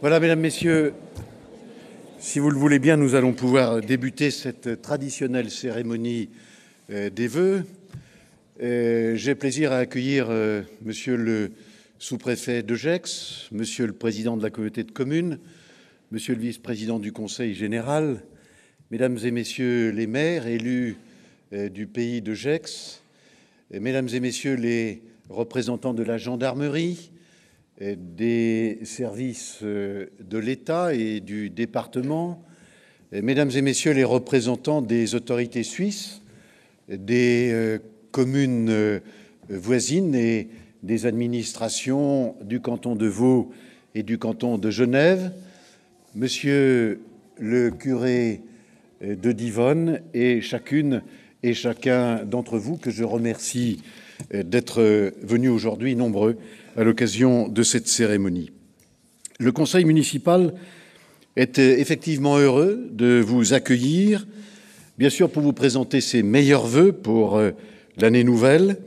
Voilà, mesdames, messieurs, si vous le voulez bien, nous allons pouvoir débuter cette traditionnelle cérémonie des vœux. J'ai plaisir à accueillir monsieur le sous-préfet de Gex, monsieur le président de la communauté de communes, monsieur le vice-président du conseil général, mesdames et messieurs les maires élus du pays de Gex, mesdames et messieurs les représentants de la gendarmerie, des services de l'État et du département, mesdames et messieurs les représentants des autorités suisses, des communes voisines et des administrations du canton de Vaud et du canton de Genève, monsieur le curé de Divonne et chacune et chacun d'entre vous que je remercie d'être venus aujourd'hui nombreux à l'occasion de cette cérémonie. Le conseil municipal est effectivement heureux de vous accueillir, bien sûr pour vous présenter ses meilleurs vœux pour l'année nouvelle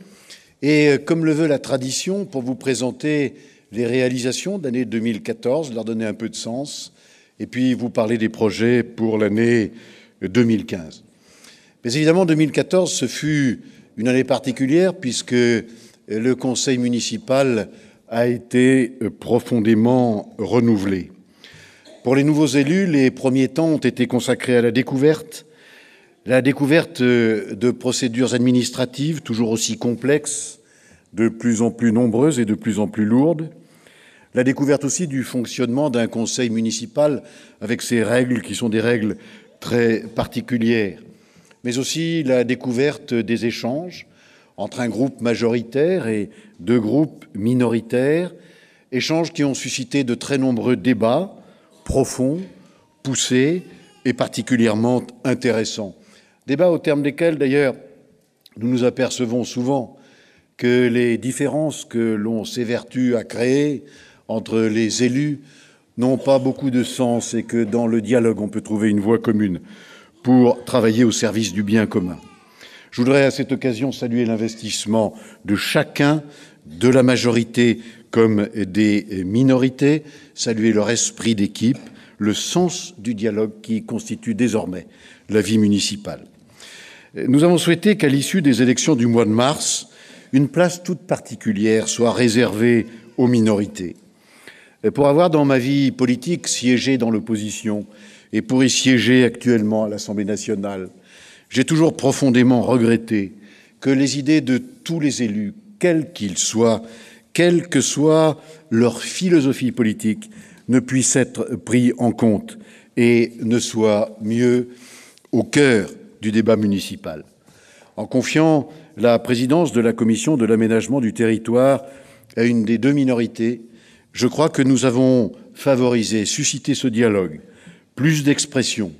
et, comme le veut la tradition, pour vous présenter les réalisations de l'année 2014, leur donner un peu de sens, et puis vous parler des projets pour l'année 2015. Mais évidemment, 2014, ce fut une année particulière puisque le conseil municipal a été profondément renouvelé. Pour les nouveaux élus, les premiers temps ont été consacrés à la découverte de procédures administratives toujours aussi complexes, de plus en plus nombreuses et de plus en plus lourdes, la découverte aussi du fonctionnement d'un conseil municipal avec ses règles qui sont des règles très particulières, mais aussi la découverte des échanges entre un groupe majoritaire et deux groupes minoritaires, échanges qui ont suscité de très nombreux débats profonds, poussés et particulièrement intéressants. Débats au terme desquels, d'ailleurs, nous nous apercevons souvent que les différences que l'on s'évertue à créer entre les élus n'ont pas beaucoup de sens et que dans le dialogue, on peut trouver une voie commune pour travailler au service du bien commun. Je voudrais à cette occasion saluer l'investissement de chacun, de la majorité comme des minorités, saluer leur esprit d'équipe, le sens du dialogue qui constitue désormais la vie municipale. Nous avons souhaité qu'à l'issue des élections du mois de mars, une place toute particulière soit réservée aux minorités. Pour avoir dans ma vie politique siégé dans l'opposition et pour y siéger actuellement à l'Assemblée nationale, j'ai toujours profondément regretté que les idées de tous les élus, quels qu'ils soient, quelle que soit leur philosophie politique, ne puissent être pris en compte et ne soient mieux au cœur du débat municipal. En confiant la présidence de la commission de l'aménagement du territoire à une des deux minorités, je crois que nous avons favorisé, suscité ce dialogue, plus d'expression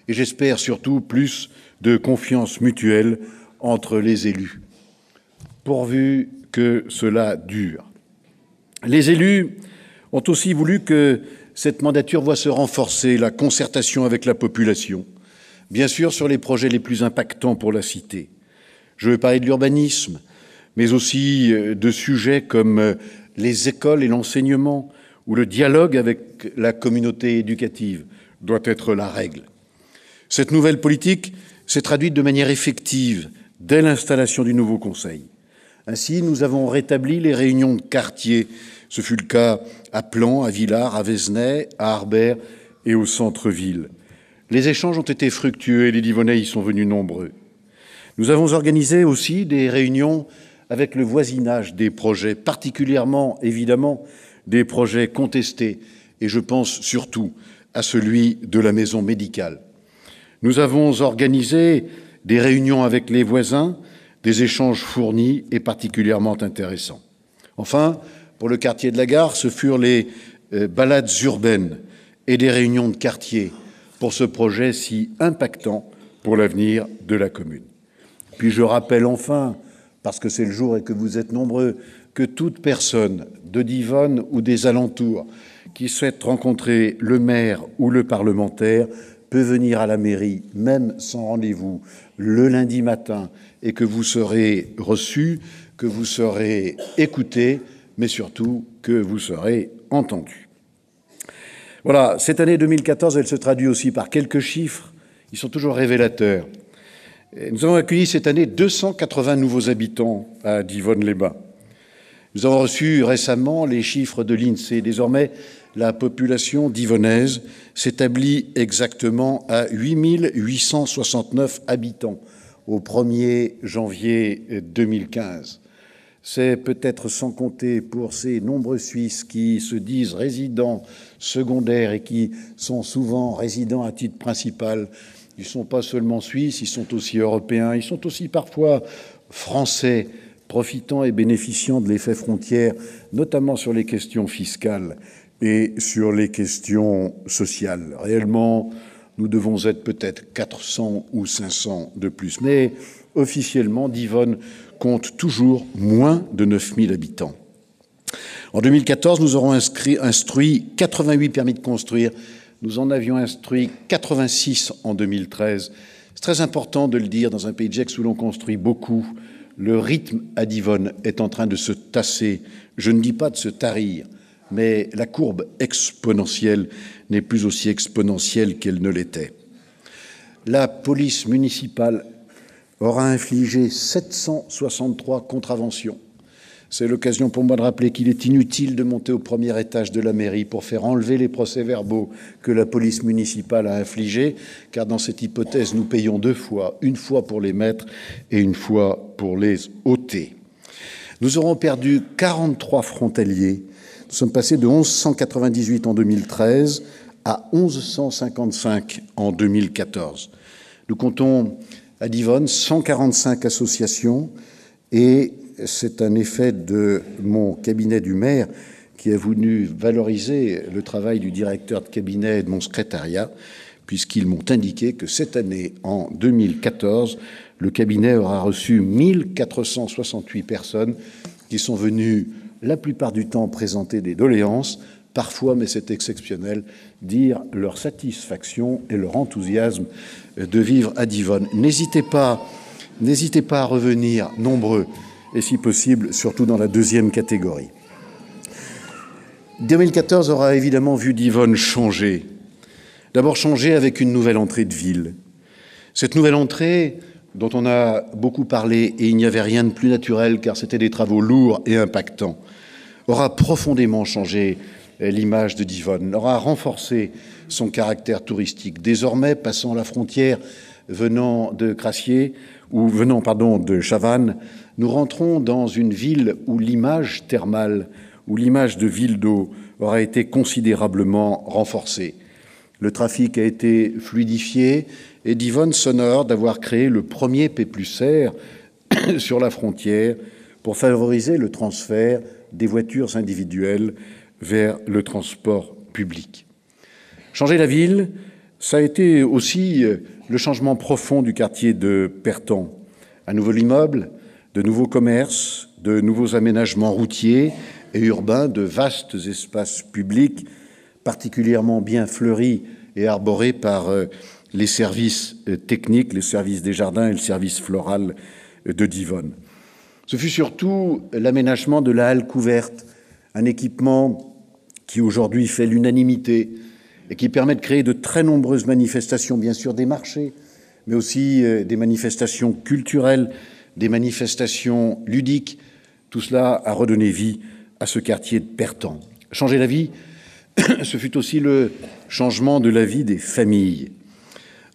et j'espère surtout plus de confiance mutuelle entre les élus, pourvu que cela dure. Les élus ont aussi voulu que cette mandature voie se renforcer la concertation avec la population, bien sûr sur les projets les plus impactants pour la cité. Je veux parler de l'urbanisme, mais aussi de sujets comme les écoles et l'enseignement, où le dialogue avec la communauté éducative doit être la règle. Cette nouvelle politique s'est traduite de manière effective dès l'installation du nouveau Conseil. Ainsi, nous avons rétabli les réunions de quartier. Ce fut le cas à Plan, à Villars, à Vézenay, à Harbert et au centre-ville. Les échanges ont été fructueux et les Divonnais y sont venus nombreux. Nous avons organisé aussi des réunions avec le voisinage des projets, particulièrement, évidemment, des projets contestés, et je pense surtout à celui de la maison médicale. Nous avons organisé des réunions avec les voisins, des échanges fournis et particulièrement intéressants. Enfin, pour le quartier de la Gare, ce furent les balades urbaines et des réunions de quartier pour ce projet si impactant pour l'avenir de la commune. Puis je rappelle enfin, parce que c'est le jour et que vous êtes nombreux, que toute personne de Divonne ou des alentours qui souhaite rencontrer le maire ou le parlementaire peut venir à la mairie, même sans rendez-vous, le lundi matin, et que vous serez reçus, que vous serez écoutés, mais surtout que vous serez entendus. Voilà, cette année 2014, elle se traduit aussi par quelques chiffres. Ils sont toujours révélateurs. Nous avons accueilli cette année 280 nouveaux habitants à Divonne-les-Bains. Nous avons reçu récemment les chiffres de l'INSEE. Désormais, la population divonnaise s'établit exactement à 8 869 habitants au 1er janvier 2015. C'est peut-être sans compter pour ces nombreux Suisses qui se disent résidents secondaires et qui sont souvent résidents à titre principal. Ils ne sont pas seulement Suisses, ils sont aussi européens, ils sont aussi parfois français, profitant et bénéficiant de l'effet frontière, notamment sur les questions fiscales et sur les questions sociales. Réellement, nous devons être peut-être 400 ou 500 de plus. Mais officiellement, Divonne compte toujours moins de 9000 habitants. En 2014, nous aurons instruit 88 permis de construire. Nous en avions instruit 86 en 2013. C'est très important de le dire dans un pays de Gex où l'on construit beaucoup. Le rythme à Divonne est en train de se tasser. Je ne dis pas de se tarir, mais la courbe exponentielle n'est plus aussi exponentielle qu'elle ne l'était. La police municipale aura infligé 763 contraventions. C'est l'occasion pour moi de rappeler qu'il est inutile de monter au premier étage de la mairie pour faire enlever les procès-verbaux que la police municipale a infligés, car dans cette hypothèse, nous payons deux fois, une fois pour les mettre et une fois pour les ôter. Nous aurons perdu 43 frontaliers. Nous sommes passés de 1198 en 2013 à 1155 en 2014. Nous comptons à Divonne 145 associations et c'est un effet de mon cabinet du maire qui a voulu valoriser le travail du directeur de cabinet et de mon secrétariat, puisqu'ils m'ont indiqué que cette année, en 2014, le cabinet aura reçu 1468 personnes qui sont venues la plupart du temps présenter des doléances, parfois, mais c'est exceptionnel, dire leur satisfaction et leur enthousiasme de vivre à Divonne. N'hésitez pas à revenir nombreux, et si possible, surtout dans la deuxième catégorie. 2014 aura évidemment vu Divonne changer. D'abord changer avec une nouvelle entrée de ville. Cette nouvelle entrée, dont on a beaucoup parlé, et il n'y avait rien de plus naturel car c'était des travaux lourds et impactants, aura profondément changé l'image de Divonne, aura renforcé son caractère touristique. Désormais, passant la frontière venant de Crassier, ou venant, de Chavannes, nous rentrons dans une ville où l'image thermale, où l'image de ville d'eau aura été considérablement renforcée. Le trafic a été fluidifié et Divonne s'honore d'avoir créé le premier P+R sur la frontière pour favoriser le transfert des voitures individuelles vers le transport public. Changer la ville, ça a été aussi le changement profond du quartier de Pertan. Un nouvel immeuble, de nouveaux commerces, de nouveaux aménagements routiers et urbains, de vastes espaces publics particulièrement bien fleuris et arborés par les services techniques, les services des jardins et le service floral de Divonne. Ce fut surtout l'aménagement de la halle couverte, un équipement qui aujourd'hui fait l'unanimité et qui permet de créer de très nombreuses manifestations, bien sûr des marchés, mais aussi des manifestations culturelles, des manifestations ludiques. Tout cela a redonné vie à ce quartier de Pertan. Changer la vie, ce fut aussi le changement de la vie des familles.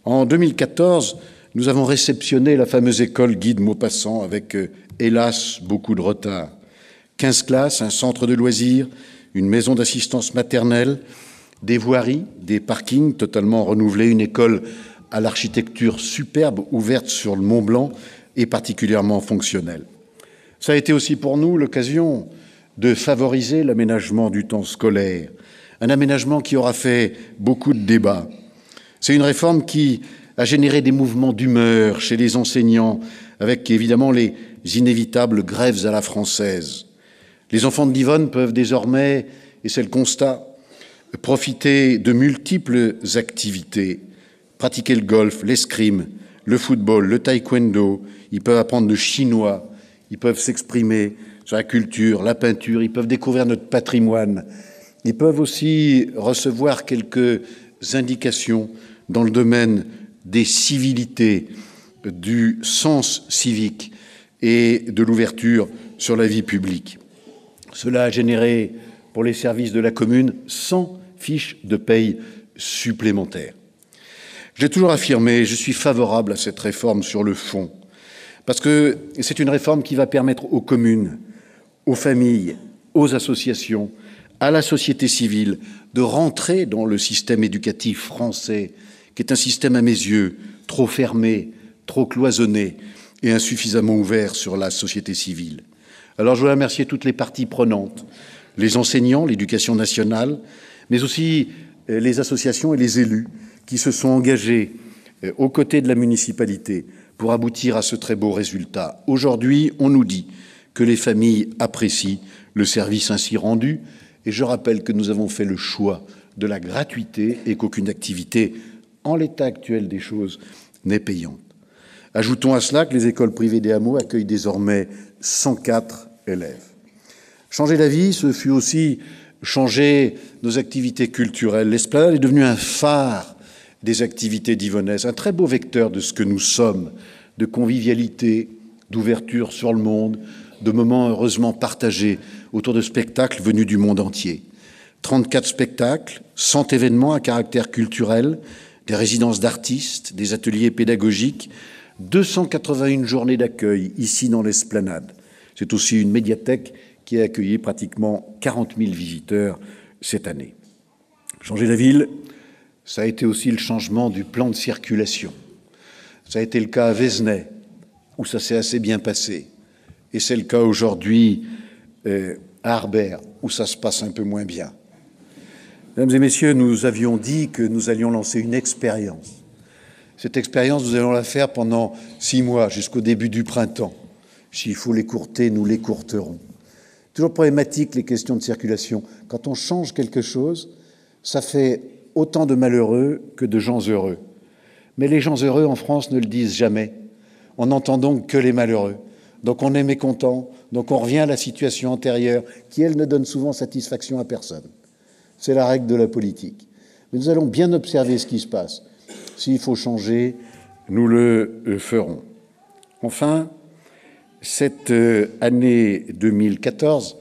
En 2014, nous avons réceptionné la fameuse école Guy de Maupassant avec, hélas, beaucoup de retard. 15 classes, un centre de loisirs, une maison d'assistance maternelle, des voiries, des parkings totalement renouvelés, une école à l'architecture superbe ouverte sur le Mont Blanc et particulièrement fonctionnelle. Ça a été aussi pour nous l'occasion de favoriser l'aménagement du temps scolaire, un aménagement qui aura fait beaucoup de débats. C'est une réforme qui a généré des mouvements d'humeur chez les enseignants, avec évidemment les inévitables grèves à la française. Les enfants de Divonne peuvent désormais, et c'est le constat, profiter de multiples activités, pratiquer le golf, l'escrime, le football, le taekwondo, ils peuvent apprendre le chinois, ils peuvent s'exprimer sur la culture, la peinture, ils peuvent découvrir notre patrimoine, Ils peuvent aussi recevoir quelques indications dans le domaine des civilités, du sens civique et de l'ouverture sur la vie publique. Cela a généré pour les services de la commune 100 fiches de paye supplémentaires. J'ai toujours affirmé, je suis favorable à cette réforme sur le fond, parce que c'est une réforme qui va permettre aux communes, aux familles, aux associations, à la société civile de rentrer dans le système éducatif français, qui est un système à mes yeux trop fermé, trop cloisonné et insuffisamment ouvert sur la société civile. Alors je veux remercier toutes les parties prenantes, les enseignants, l'éducation nationale, mais aussi les associations et les élus qui se sont engagés aux côtés de la municipalité pour aboutir à ce très beau résultat. Aujourd'hui, on nous dit que les familles apprécient le service ainsi rendu, et je rappelle que nous avons fait le choix de la gratuité et qu'aucune activité, en l'état actuel des choses, n'est payante. Ajoutons à cela que les écoles privées des hameaux accueillent désormais 104 élèves. Changer la vie, ce fut aussi changer nos activités culturelles. L'Esplanade est devenue un phare des activités d'Yvonnès, un très beau vecteur de ce que nous sommes, de convivialité, d'ouverture sur le monde, de moments heureusement partagés autour de spectacles venus du monde entier. 34 spectacles, 100 événements à caractère culturel, des résidences d'artistes, des ateliers pédagogiques, 281 journées d'accueil ici dans l'Esplanade. C'est aussi une médiathèque qui a accueilli pratiquement 40 000 visiteurs cette année. Changer la ville, ça a été aussi le changement du plan de circulation. Ça a été le cas à Vézenay, où ça s'est assez bien passé. Et c'est le cas aujourd'hui à Harbert, où ça se passe un peu moins bien. Mesdames et messieurs, nous avions dit que nous allions lancer une expérience. Cette expérience, nous allons la faire pendant 6 mois, jusqu'au début du printemps. S'il faut l'écourter, nous l'écourterons. Toujours problématique, les questions de circulation. Quand on change quelque chose, ça fait autant de malheureux que de gens heureux. Mais les gens heureux en France ne le disent jamais. On n'entend donc que les malheureux. Donc on est mécontent, donc on revient à la situation antérieure, qui, elle, ne donne souvent satisfaction à personne. C'est la règle de la politique. Mais nous allons bien observer ce qui se passe. S'il faut changer, nous le ferons. Enfin, cette année 2014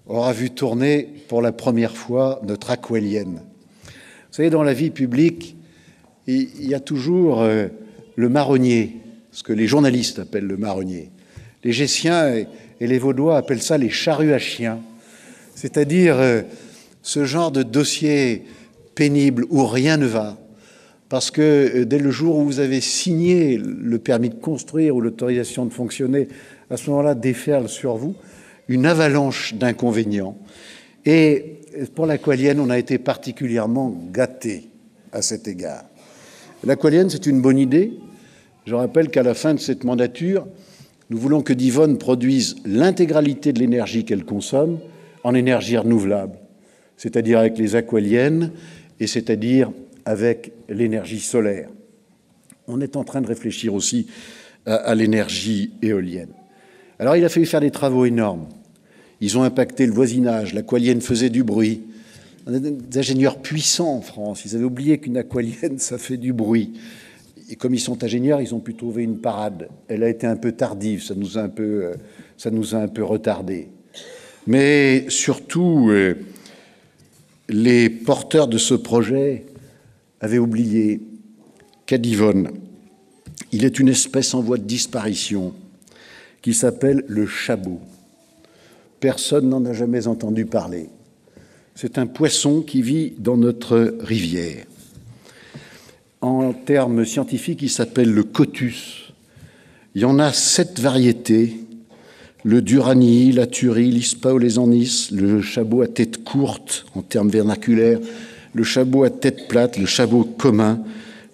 aura vu tourner pour la première fois notre aqualienne. Vous savez, dans la vie publique, il y a toujours le marronnier, ce que les journalistes appellent le marronnier. Les Gessiens et les Vaudois appellent ça les charrues à chiens, c'est-à-dire ce genre de dossier pénible où rien ne va, parce que dès le jour où vous avez signé le permis de construire ou l'autorisation de fonctionner, à ce moment-là déferle sur vous une avalanche d'inconvénients. Et pour l'aqualienne, on a été particulièrement gâtés à cet égard. L'aqualienne, c'est une bonne idée. Je rappelle qu'à la fin de cette mandature, nous voulons que Divonne produise l'intégralité de l'énergie qu'elle consomme en énergie renouvelable, c'est-à-dire avec les aqualiennes et c'est-à-dire avec l'énergie solaire. On est en train de réfléchir aussi à l'énergie éolienne. Alors il a fallu faire des travaux énormes. Ils ont impacté le voisinage, l'aqualienne faisait du bruit. On a des ingénieurs puissants en France. Ils avaient oublié qu'une aqualienne, ça fait du bruit. Et comme ils sont ingénieurs, ils ont pu trouver une parade. Elle a été un peu tardive, ça nous a un peu retardés. Mais surtout, les porteurs de ce projet avaient oublié qu'à Divonne, il est une espèce en voie de disparition qui s'appelle le chabot. Personne n'en a jamais entendu parler. C'est un poisson qui vit dans notre rivière. En termes scientifiques, il s'appelle le cotus. Il y en a 7 variétés, le duranie, la turie, l'ispaolésanis, le chabot à tête courte en termes vernaculaires, le chabot à tête plate, le chabot commun,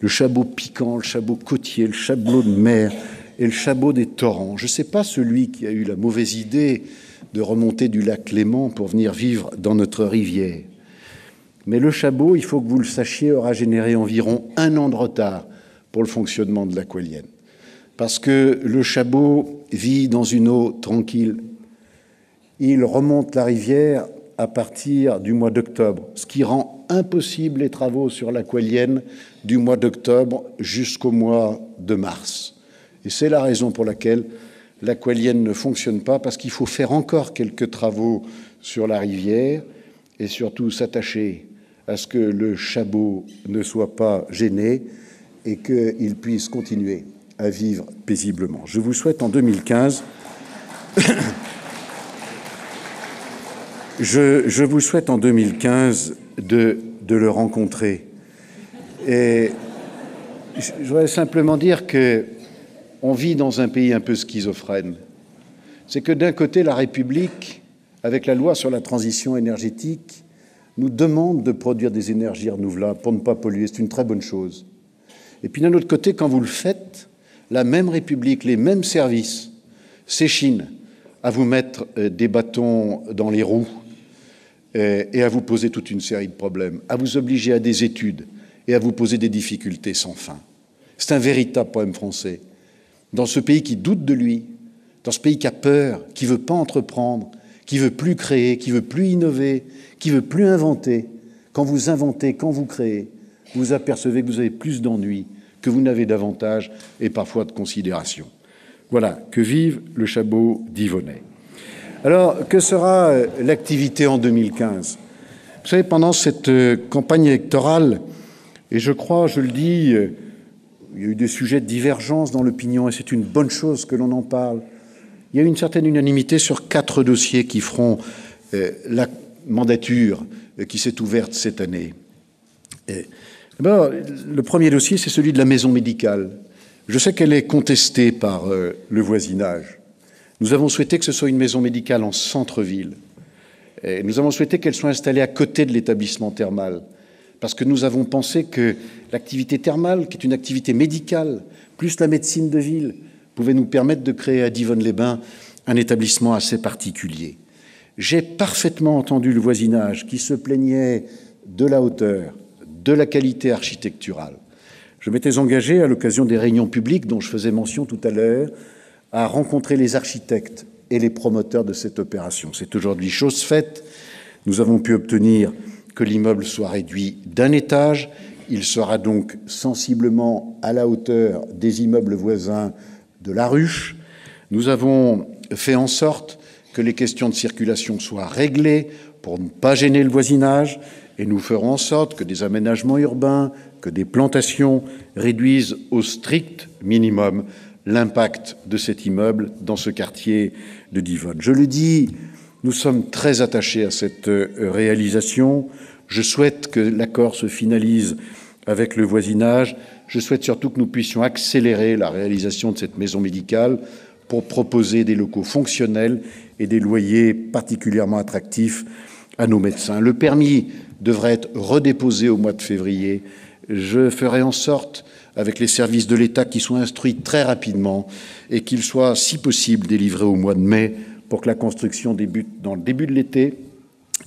le chabot piquant, le chabot côtier, le chabot de mer et le chabot des torrents. Je ne sais pas celui qui a eu la mauvaise idée de remonter du lac Léman pour venir vivre dans notre rivière. Mais le chabot, il faut que vous le sachiez, aura généré environ 1 an de retard pour le fonctionnement de l'aqualienne. Parce que le chabot vit dans une eau tranquille. Il remonte la rivière à partir du mois d'octobre, ce qui rend impossible les travaux sur l'aqualienne du mois d'octobre jusqu'au mois de mars. Et c'est la raison pour laquelle l'aqualienne ne fonctionne pas, parce qu'il faut faire encore quelques travaux sur la rivière et surtout s'attacher à ce que le chabot ne soit pas gêné et qu'il puisse continuer à vivre paisiblement. Je vous souhaite en 2015... Je vous souhaite en 2015 de le rencontrer. Et je voudrais simplement dire qu'on vit dans un pays un peu schizophrène. C'est que d'un côté, la République, avec la loi sur la transition énergétique, nous demande de produire des énergies renouvelables pour ne pas polluer. C'est une très bonne chose. Et puis d'un autre côté, quand vous le faites, la même République, les mêmes services s'échinent à vous mettre des bâtons dans les roues et à vous poser toute une série de problèmes, à vous obliger à des études et à vous poser des difficultés sans fin. C'est un véritable problème français. Dans ce pays qui doute de lui, dans ce pays qui a peur, qui ne veut pas entreprendre, qui ne veut plus créer, qui ne veut plus innover, qui ne veut plus inventer, quand vous inventez, quand vous créez, vous vous apercevez que vous avez plus d'ennuis que vous n'avez d'avantages et parfois de considération. Voilà, que vive le chabot d'Yvonnet. Alors, que sera l'activité en 2015 ? Vous savez, pendant cette campagne électorale, et je crois, je le dis, il y a eu des sujets de divergence dans l'opinion, et c'est une bonne chose que l'on en parle. Il y a eu une certaine unanimité sur 4 dossiers qui feront la mandature qui s'est ouverte cette année. D'abord, le premier dossier, c'est celui de la maison médicale. Je sais qu'elle est contestée par le voisinage. Nous avons souhaité que ce soit une maison médicale en centre-ville. Et nous avons souhaité qu'elle soit installée à côté de l'établissement thermal, parce que nous avons pensé que l'activité thermale, qui est une activité médicale, plus la médecine de ville, pouvait nous permettre de créer à Divonne-les-Bains un établissement assez particulier. J'ai parfaitement entendu le voisinage qui se plaignait de la hauteur, de la qualité architecturale. Je m'étais engagé, à l'occasion des réunions publiques dont je faisais mention tout à l'heure, à rencontrer les architectes et les promoteurs de cette opération. C'est aujourd'hui chose faite. Nous avons pu obtenir que l'immeuble soit réduit d'1 étage. Il sera donc sensiblement à la hauteur des immeubles voisins de la Ruche. Nous avons fait en sorte que les questions de circulation soient réglées pour ne pas gêner le voisinage, et nous ferons en sorte que des aménagements urbains, que des plantations réduisent au strict minimum l'impact de cet immeuble dans ce quartier de Divonne. Je le dis, nous sommes très attachés à cette réalisation. Je souhaite que l'accord se finalise avec le voisinage. Je souhaite surtout que nous puissions accélérer la réalisation de cette maison médicale pour proposer des locaux fonctionnels et des loyers particulièrement attractifs à nos médecins. Le permis devrait être redéposé au mois de février. Je ferai en sorte, avec les services de l'État, qu'ils soient instruits très rapidement et qu'ils soient, si possible, délivrés au mois de mai pour que la construction débute dans le début de l'été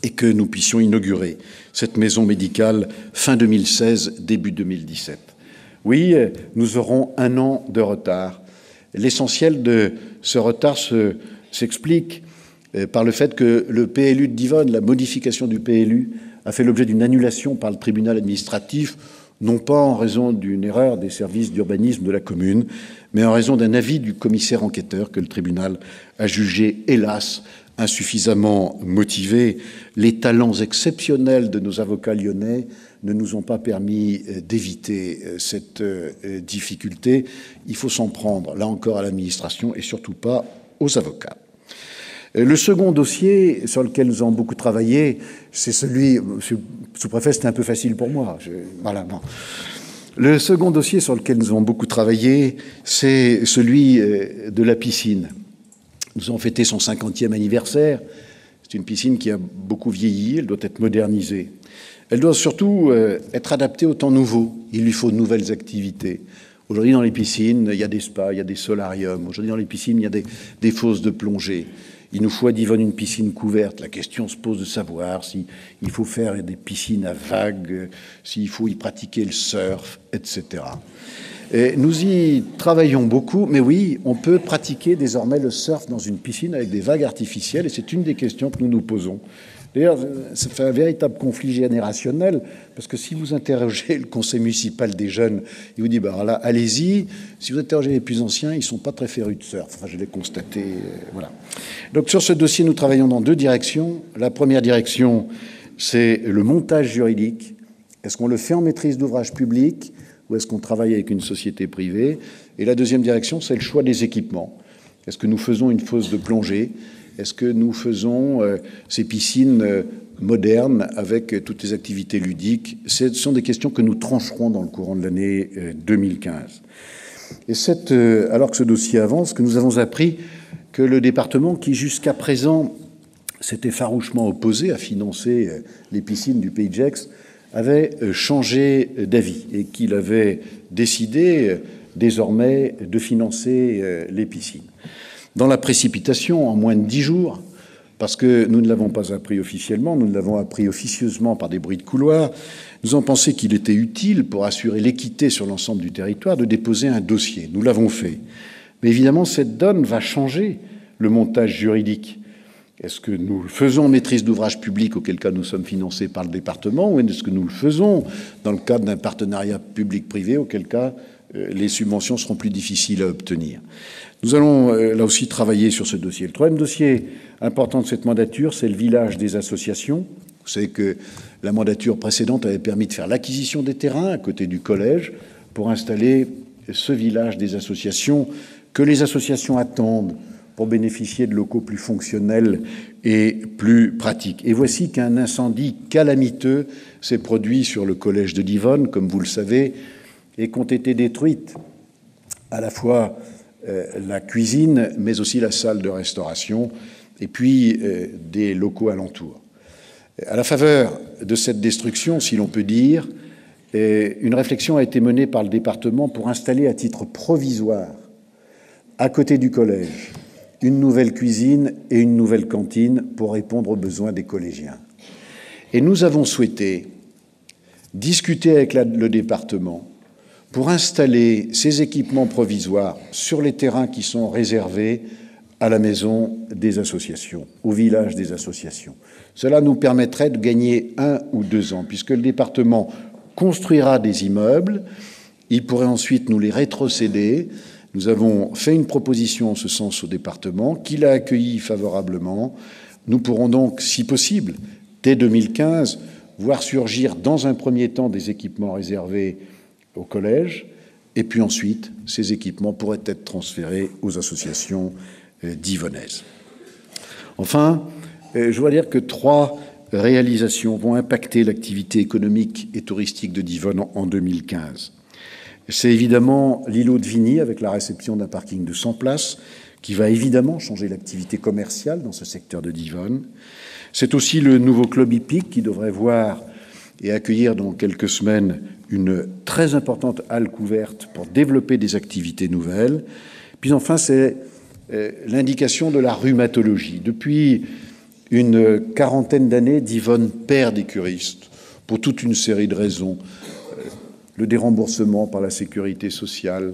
et que nous puissions inaugurer cette maison médicale fin 2016, début 2017. Oui, nous aurons 1 an de retard. L'essentiel de ce retard s'explique par le fait que le PLU de Divonne, la modification du PLU, a fait l'objet d'une annulation par le tribunal administratif, non pas en raison d'une erreur des services d'urbanisme de la commune, mais en raison d'un avis du commissaire enquêteur que le tribunal a jugé, hélas, insuffisamment motivé. Les talents exceptionnels de nos avocats lyonnais ne nous ont pas permis d'éviter cette difficulté. Il faut s'en prendre, là encore, à l'administration et surtout pas aux avocats. Le second dossier sur lequel nous avons beaucoup travaillé, c'est celui... Monsieur le sous-préfet, c'était un peu facile pour moi. Voilà, non. Le second dossier sur lequel nous avons beaucoup travaillé, c'est celui de la piscine. Nous avons fêté son 50e anniversaire. C'est une piscine qui a beaucoup vieilli, elle doit être modernisée. Elle doit surtout être adaptée au temps nouveau. Il lui faut de nouvelles activités. Aujourd'hui, dans les piscines, il y a des spas, il y a des solariums. Aujourd'hui, dans les piscines, il y a des fosses de plongée. Il nous faut à Divonne une piscine couverte. La question se pose de savoir s'il faut faire des piscines à vagues, s'il faut y pratiquer le surf, etc. Et nous y travaillons beaucoup, mais oui, on peut pratiquer désormais le surf dans une piscine avec des vagues artificielles, et c'est une des questions que nous nous posons. D'ailleurs, ça fait un véritable conflit générationnel, parce que si vous interrogez le conseil municipal des jeunes, il vous dit, bah là, allez-y. Si vous interrogez les plus anciens, ils ne sont pas très férus de surf. Enfin, je l'ai constaté, voilà. Donc sur ce dossier, nous travaillons dans deux directions. La première direction, c'est le montage juridique. Est-ce qu'on le fait en maîtrise d'ouvrage public ou est-ce qu'on travaille avec une société privée? Et la deuxième direction, c'est le choix des équipements. Est-ce que nous faisons une fosse de plongée? Est-ce que nous faisons ces piscines modernes avec toutes les activités ludiques? Ce sont des questions que nous trancherons dans le courant de l'année 2015. Et alors que ce dossier avance, que nous avons appris que le département, qui jusqu'à présent s'était farouchement opposé à financer les piscines du Pays de Gex, avait changé d'avis et qu'il avait décidé désormais de financer les piscines. Dans la précipitation, en moins de 10 jours, parce que nous ne l'avons pas appris officiellement, nous l'avons appris officieusement par des bruits de couloir, nous avons pensé qu'il était utile, pour assurer l'équité sur l'ensemble du territoire, de déposer un dossier. Nous l'avons fait. Mais évidemment, cette donne va changer le montage juridique. Est-ce que nous le faisons en maîtrise d'ouvrage public, auquel cas nous sommes financés par le département, ou est-ce que nous le faisons dans le cadre d'un partenariat public-privé, auquel cas les subventions seront plus difficiles à obtenir? Nous allons là aussi travailler sur ce dossier. Le troisième dossier important de cette mandature, c'est le village des associations. Vous savez que la mandature précédente avait permis de faire l'acquisition des terrains à côté du collège pour installer ce village des associations que les associations attendent pour bénéficier de locaux plus fonctionnels et plus pratiques. Et voici qu'un incendie calamiteux s'est produit sur le collège de Divonne, comme vous le savez, et qu'ont été détruites à la fois la cuisine, mais aussi la salle de restauration, et puis des locaux alentours. À la faveur de cette destruction, si l'on peut dire, une réflexion a été menée par le département pour installer à titre provisoire, à côté du collège, une nouvelle cuisine et une nouvelle cantine pour répondre aux besoins des collégiens. Et nous avons souhaité discuter avec le département pour installer ces équipements provisoires sur les terrains qui sont réservés à la maison des associations, au village des associations. Cela nous permettrait de gagner 1 ou 2 ans, puisque le département construira des immeubles, il pourrait ensuite nous les rétrocéder. Nous avons fait une proposition en ce sens au département, qui l'a accueilli favorablement. Nous pourrons donc, si possible, dès 2015, voir surgir dans un premier temps des équipements réservés au collège, et puis ensuite, ces équipements pourraient être transférés aux associations divonnaises. Enfin, je dois dire que 3 réalisations vont impacter l'activité économique et touristique de Divonne en 2015. C'est évidemment l'îlot de Vigny, avec la réception d'un parking de 100 places, qui va évidemment changer l'activité commerciale dans ce secteur de Divonne. C'est aussi le nouveau club hippique qui devrait voir et accueillir dans quelques semaines une très importante halle couverte pour développer des activités nouvelles. Puis enfin, c'est l'indication de la rhumatologie. Depuis une quarantaine d'années, Divonne perd des curistes pour toute une série de raisons. Le déremboursement par la sécurité sociale,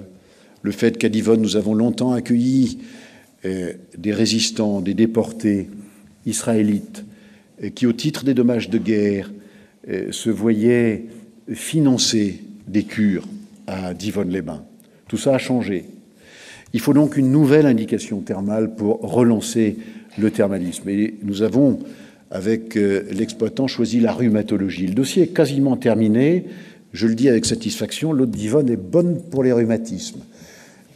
le fait qu'à Divonne, nous avons longtemps accueilli des résistants, des déportés israélites, qui, au titre des dommages de guerre, se voyaient financer des cures à Divonne-les-Bains. Tout ça a changé. Il faut donc une nouvelle indication thermale pour relancer le thermalisme. Et nous avons, avec l'exploitant, choisi la rhumatologie. Le dossier est quasiment terminé. Je le dis avec satisfaction, l'eau de Divonne est bonne pour les rhumatismes.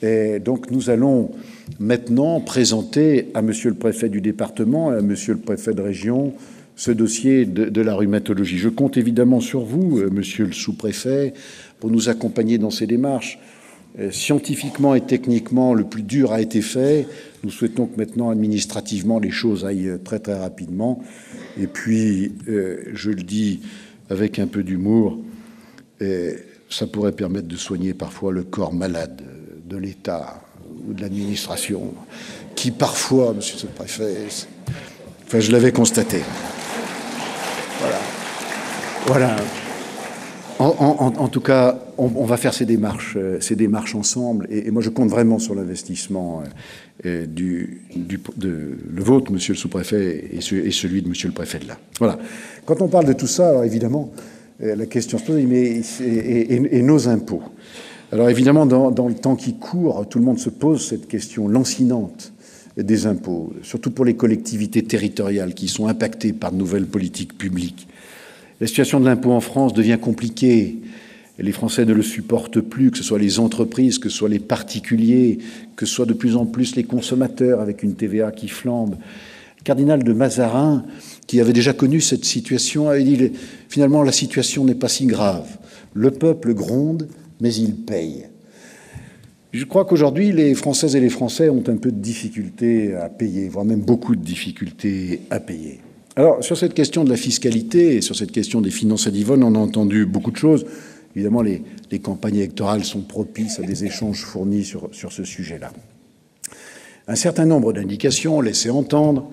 Et donc nous allons maintenant présenter à monsieur le préfet du département et à monsieur le préfet de région ce dossier de la rhumatologie. Je compte évidemment sur vous, monsieur le sous-préfet, pour nous accompagner dans ces démarches. Scientifiquement et techniquement, le plus dur a été fait. Nous souhaitons que maintenant, administrativement, les choses aillent très très rapidement. Et puis, je le dis avec un peu d'humour, ça pourrait permettre de soigner parfois le corps malade de l'État ou de l'administration, qui parfois, monsieur le préfet, je l'avais constaté. Voilà. En tout cas, on va faire ces démarches ensemble. Et moi, je compte vraiment sur l'investissement le vôtre, monsieur le sous-préfet, et celui de monsieur le préfet de l'Ain. Voilà. Quand on parle de tout ça, alors évidemment, la question se pose, mais et nos impôts. Alors évidemment, dans le temps qui court, tout le monde se pose cette question lancinante des impôts, surtout pour les collectivités territoriales qui sont impactées par de nouvelles politiques publiques. La situation de l'impôt en France devient compliquée. Les Français ne le supportent plus, que ce soit les entreprises, que ce soit les particuliers, que ce soit de plus en plus les consommateurs avec une TVA qui flambe. Le cardinal de Mazarin, qui avait déjà connu cette situation, avait dit « Finalement, la situation n'est pas si grave. Le peuple gronde, mais il paye. » Je crois qu'aujourd'hui, les Françaises et les Français ont un peu de difficultés à payer, voire même beaucoup de difficultés à payer. Alors, sur cette question de la fiscalité et sur cette question des finances à d'Yvonne, on a entendu beaucoup de choses. Évidemment, les campagnes électorales sont propices à des échanges fournis sur ce sujet-là. Un certain nombre d'indications laissaient entendre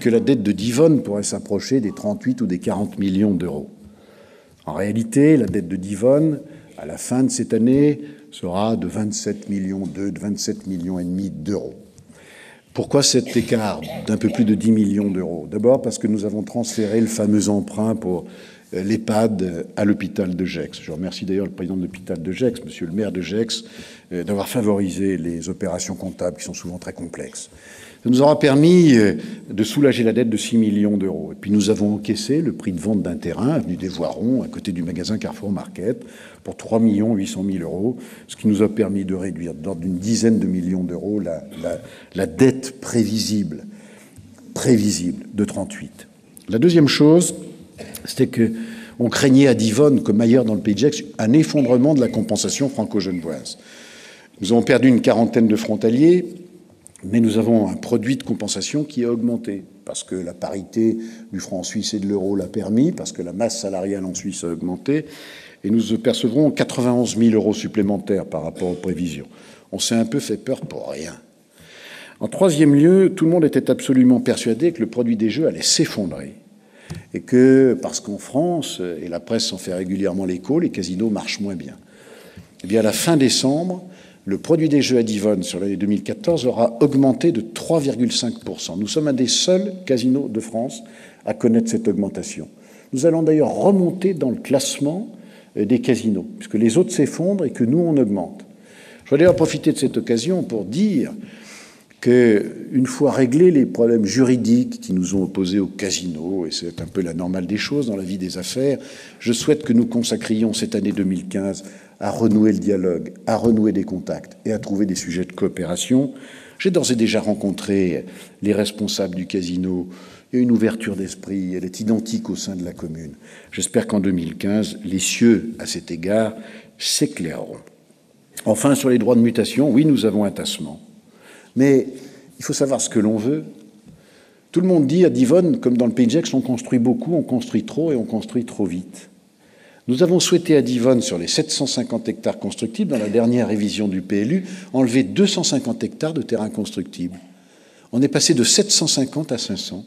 que la dette de d'Yvonne pourrait s'approcher des 38 ou des 40 millions d'euros. En réalité, la dette de d'Yvonne, à la fin de cette année, sera de 27 millions de 27 millions et demi d'euros. Pourquoi cet écart d'un peu plus de 10 millions d'euros? D'abord parce que nous avons transféré le fameux emprunt pour l'EHPAD à l'hôpital de Gex. Je remercie d'ailleurs le président de l'hôpital de Gex, monsieur le maire de Gex, d'avoir favorisé les opérations comptables qui sont souvent très complexes. Ça nous aura permis de soulager la dette de 6 millions d'euros. Et puis nous avons encaissé le prix de vente d'un terrain, avenue des Voirons, à côté du magasin Carrefour Market, pour 3 800 000 euros, ce qui nous a permis de réduire d'ordre d'une dizaine de millions d'euros la dette prévisible de 38. La deuxième chose, c'était qu'on craignait à d'Yvonne, comme ailleurs dans le pays de Gex, un effondrement de la compensation franco-genevoise. Nous avons perdu une quarantaine de frontaliers, mais nous avons un produit de compensation qui a augmenté, parce que la parité du franc suisse et de l'euro l'a permis, parce que la masse salariale en Suisse a augmenté, et nous percevrons 91 000 euros supplémentaires par rapport aux prévisions. On s'est un peu fait peur pour rien. En troisième lieu, tout le monde était absolument persuadé que le produit des jeux allait s'effondrer, et que, parce qu'en France, et la presse s'en fait régulièrement l'écho, les casinos marchent moins bien. Eh bien, à la fin décembre, le produit des jeux à d'Yvonne sur l'année 2014 aura augmenté de 3,5%. Nous sommes un des seuls casinos de France à connaître cette augmentation. Nous allons d'ailleurs remonter dans le classement des casinos, puisque les autres s'effondrent et que nous, on augmente. Je voudrais d'ailleurs profiter de cette occasion pour dire qu'une fois réglés les problèmes juridiques qui nous ont opposés aux casinos, et c'est un peu la normale des choses dans la vie des affaires, je souhaite que nous consacrions cette année 2015 à renouer le dialogue, à renouer des contacts et à trouver des sujets de coopération. J'ai d'ores et déjà rencontré les responsables du casino. Il y a une ouverture d'esprit, elle est identique au sein de la commune. J'espère qu'en 2015, les cieux, à cet égard, s'éclaireront. Enfin, sur les droits de mutation, oui, nous avons un tassement. Mais il faut savoir ce que l'on veut. Tout le monde dit à d'Yvonne, comme dans le pays de Gex, on construit beaucoup, on construit trop et on construit trop vite. Nous avons souhaité à d'Yvonne, sur les 750 hectares constructibles, dans la dernière révision du PLU, enlever 250 hectares de terrain constructible. On est passé de 750 à 500.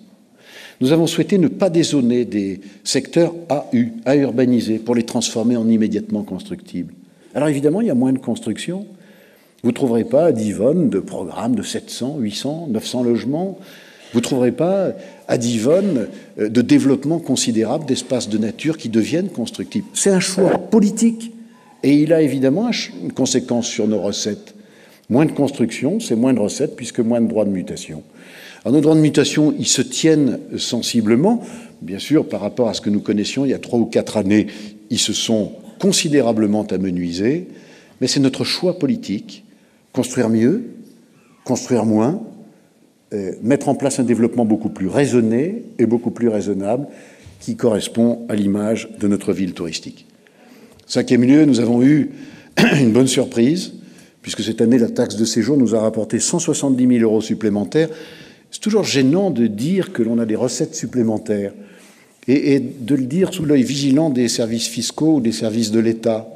Nous avons souhaité ne pas dézoner des secteurs AU, à urbaniser, pour les transformer en immédiatement constructibles. Alors évidemment, il y a moins de construction. Vous ne trouverez pas à d'Yvonne de programme de 700, 800, 900 logements. Vous ne trouverez pas à d'Yvonne de développement considérable d'espaces de nature qui deviennent constructibles. C'est un choix politique et il a évidemment une conséquence sur nos recettes. Moins de construction, c'est moins de recettes puisque moins de droits de mutation. Alors nos droits de mutation, ils se tiennent sensiblement. Bien sûr, par rapport à ce que nous connaissions il y a 3 ou 4 années, ils se sont considérablement amenuisés, mais c'est notre choix politique. Construire mieux, construire moins, mettre en place un développement beaucoup plus raisonné et beaucoup plus raisonnable qui correspond à l'image de notre ville touristique. Cinquième lieu, nous avons eu une bonne surprise, puisque cette année, la taxe de séjour nous a rapporté 170 000 euros supplémentaires. C'est toujours gênant de dire que l'on a des recettes supplémentaires et de le dire sous l'œil vigilant des services fiscaux ou des services de l'État.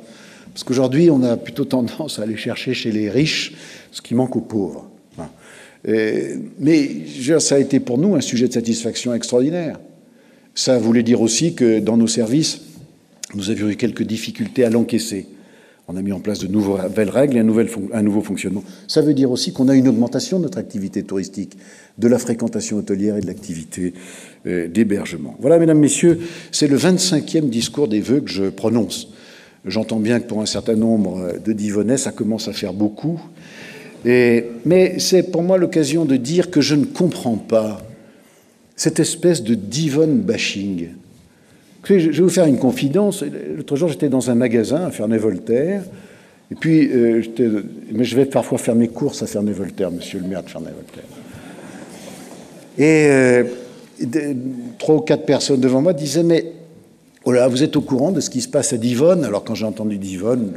Parce qu'aujourd'hui, on a plutôt tendance à aller chercher chez les riches ce qui manque aux pauvres. Mais ça a été pour nous un sujet de satisfaction extraordinaire. Ça voulait dire aussi que dans nos services, nous avions eu quelques difficultés à l'encaisser. On a mis en place de nouvelles règles et un nouveau fonctionnement. Ça veut dire aussi qu'on a une augmentation de notre activité touristique, de la fréquentation hôtelière et de l'activité d'hébergement. Voilà, mesdames, messieurs, c'est le 25e discours des vœux que je prononce. J'entends bien que pour un certain nombre de Divonnais, ça commence à faire beaucoup. Mais c'est pour moi l'occasion de dire que je ne comprends pas cette espèce de Divonne bashing. Je vais vous faire une confidence. L'autre jour, j'étais dans un magasin à Ferney-Voltaire, et puis mais je vais parfois faire mes courses à Ferney-Voltaire, monsieur le maire de Ferney-Voltaire. Et 3 ou 4 personnes devant moi disaient « Mais oh là, vous êtes au courant de ce qui se passe à Divonne ?» Alors quand j'ai entendu Divonne,